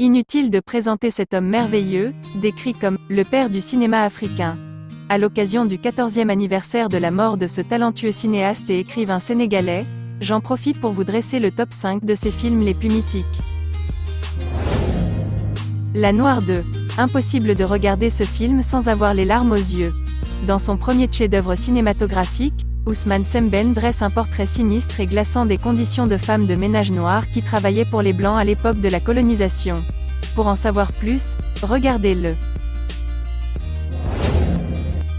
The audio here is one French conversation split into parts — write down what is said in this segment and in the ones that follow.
Inutile de présenter cet homme merveilleux, décrit comme « le père du cinéma africain ». À l'occasion du 14e anniversaire de la mort de ce talentueux cinéaste et écrivain sénégalais, j'en profite pour vous dresser le top 5 de ses films les plus mythiques. La Noire 2. Impossible de regarder ce film sans avoir les larmes aux yeux. Dans son premier chef-d'œuvre cinématographique, Ousmane Sembène dresse un portrait sinistre et glaçant des conditions de femmes de ménage noires qui travaillaient pour les Blancs à l'époque de la colonisation. Pour en savoir plus, regardez-le.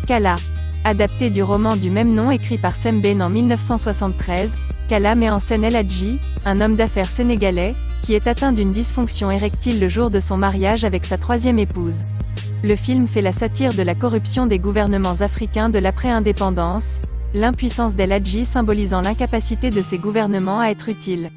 Kala. Adapté du roman du même nom écrit par Sembène en 1973, Kala met en scène El Hadji, un homme d'affaires sénégalais, qui est atteint d'une dysfonction érectile le jour de son mariage avec sa troisième épouse. Le film fait la satire de la corruption des gouvernements africains de l'après-indépendance, l'impuissance d'El Hadji symbolisant l'incapacité de ces gouvernements à être utiles.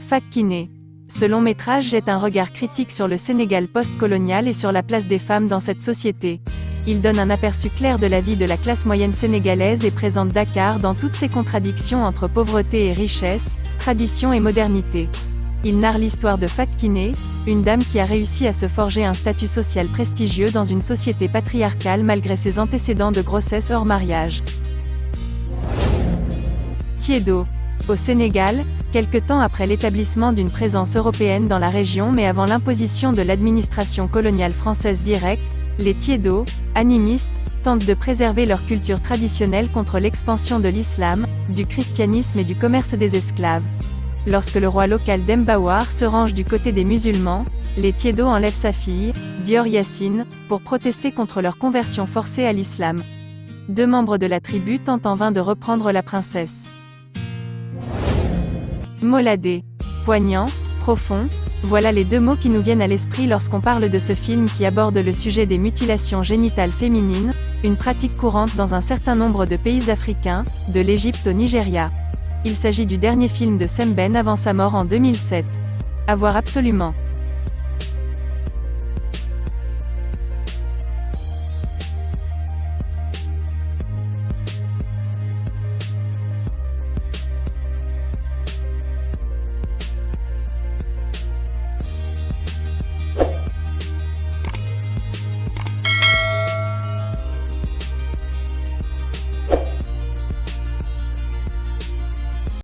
Fak Kiné. Ce long métrage jette un regard critique sur le Sénégal post-colonial et sur la place des femmes dans cette société. Il donne un aperçu clair de la vie de la classe moyenne sénégalaise et présente Dakar dans toutes ses contradictions entre pauvreté et richesse, tradition et modernité. Il narre l'histoire de Fak Kiné, une dame qui a réussi à se forger un statut social prestigieux dans une société patriarcale malgré ses antécédents de grossesse hors mariage. Tiédo. Au Sénégal, quelque temps après l'établissement d'une présence européenne dans la région mais avant l'imposition de l'administration coloniale française directe, les Tiédo, animistes, tentent de préserver leur culture traditionnelle contre l'expansion de l'islam, du christianisme et du commerce des esclaves. Lorsque le roi local d'Embawar se range du côté des musulmans, les Tiédo enlèvent sa fille, Dior Yassine, pour protester contre leur conversion forcée à l'islam. Deux membres de la tribu tentent en vain de reprendre la princesse. Moladé. Poignant, profond, voilà les deux mots qui nous viennent à l'esprit lorsqu'on parle de ce film qui aborde le sujet des mutilations génitales féminines, une pratique courante dans un certain nombre de pays africains, de l'Égypte au Nigeria. Il s'agit du dernier film de Sembène avant sa mort en 2007. À voir absolument.